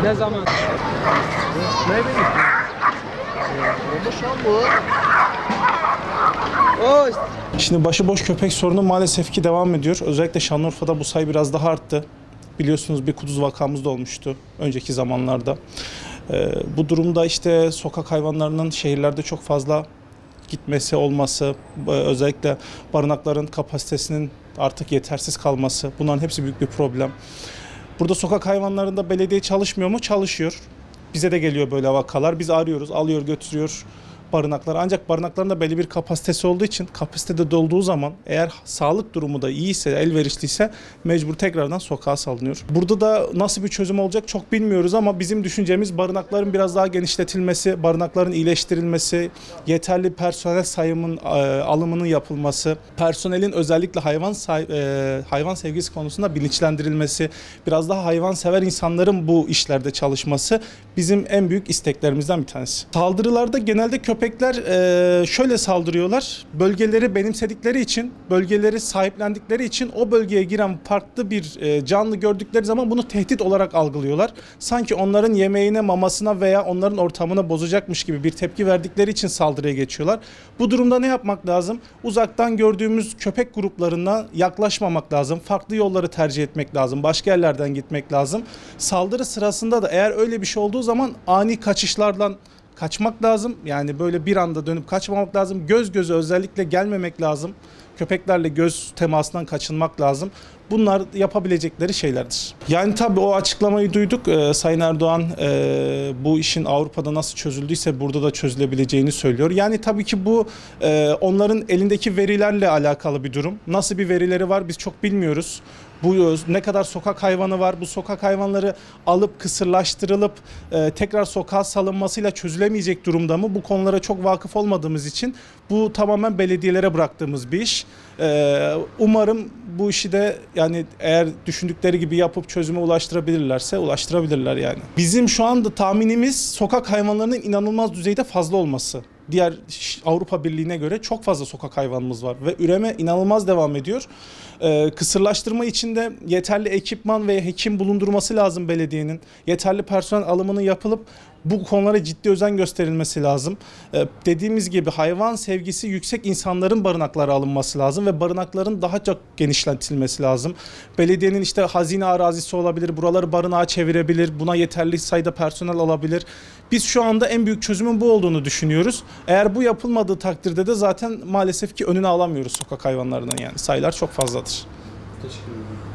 Ne zaman? Ne bileyim. Şimdi başıboş köpek sorunu maalesef ki devam ediyor. Özellikle Şanlıurfa'da bu sayı biraz daha arttı. Biliyorsunuz bir kuduz vakamız da olmuştu önceki zamanlarda. Bu durumda işte sokak hayvanlarının şehirlerde çok fazla gitmesi olması, özellikle barınakların kapasitesinin artık yetersiz kalması, bunların hepsi büyük bir problem. Burada sokak hayvanlarında belediye çalışmıyor mu? Çalışıyor. Bize de geliyor böyle vakalar. Biz arıyoruz, alıyor götürüyor barınaklar. Ancak barınakların da belli bir kapasitesi olduğu için kapasitede dolduğu zaman eğer sağlık durumu da iyiyse, elverişliyse mecbur tekrardan sokağa salınıyor. Burada da nasıl bir çözüm olacak çok bilmiyoruz ama bizim düşüncemiz barınakların biraz daha genişletilmesi, barınakların iyileştirilmesi, yeterli personel sayımının alımının yapılması, personelin özellikle hayvan sevgisi konusunda bilinçlendirilmesi, biraz daha hayvansever insanların bu işlerde çalışması bizim en büyük isteklerimizden bir tanesi. Saldırılarda genelde köpekler şöyle saldırıyorlar. Bölgeleri benimsedikleri için, bölgeleri sahiplendikleri için o bölgeye giren farklı bir canlı gördükleri zaman bunu tehdit olarak algılıyorlar. Sanki onların yemeğine, mamasına veya onların ortamını bozacakmış gibi bir tepki verdikleri için saldırıya geçiyorlar. Bu durumda ne yapmak lazım? Uzaktan gördüğümüz köpek gruplarına yaklaşmamak lazım. Farklı yolları tercih etmek lazım. Başka yerlerden gitmek lazım. Saldırı sırasında da eğer öyle bir şey olduğu zaman ani kaçışlardan kaçmak lazım. Yani böyle bir anda dönüp kaçmamak lazım. Göz göze özellikle gelmemek lazım. Köpeklerle göz temasından kaçınmak lazım. Bunlar yapabilecekleri şeylerdir. Yani tabii o açıklamayı duyduk. Sayın Erdoğan bu işin Avrupa'da nasıl çözüldüyse burada da çözülebileceğini söylüyor. Yani tabii ki bu onların elindeki verilerle alakalı bir durum. Nasıl bir verileri var biz çok bilmiyoruz. Bu ne kadar sokak hayvanı var, bu sokak hayvanları alıp kısırlaştırılıp tekrar sokağa salınmasıyla çözülemeyecek durumda mı? Bu konulara çok vakıf olmadığımız için bu tamamen belediyelere bıraktığımız bir iş. Umarım bu işi de yani eğer düşündükleri gibi yapıp çözüme ulaştırabilirlerse ulaştırabilirler yani. Bizim şu anda tahminimiz sokak hayvanlarının inanılmaz düzeyde fazla olması. Diğer Avrupa Birliği'ne göre çok fazla sokak hayvanımız var ve üreme inanılmaz devam ediyor. Kısırlaştırma için de yeterli ekipman ve hekim bulundurması lazım belediyenin. Yeterli personel alımının yapılıp bu konulara ciddi özen gösterilmesi lazım. Dediğimiz gibi hayvan sevgisi yüksek insanların barınaklara alınması lazım ve barınakların daha çok genişletilmesi lazım. Belediyenin işte hazine arazisi olabilir, buraları barınağa çevirebilir, buna yeterli sayıda personel alabilir. Biz şu anda en büyük çözümün bu olduğunu düşünüyoruz. Eğer bu yapılmadığı takdirde de zaten maalesef ki önüne alamıyoruz sokak hayvanlarının yani sayılar çok fazladır. Teşekkür ederim.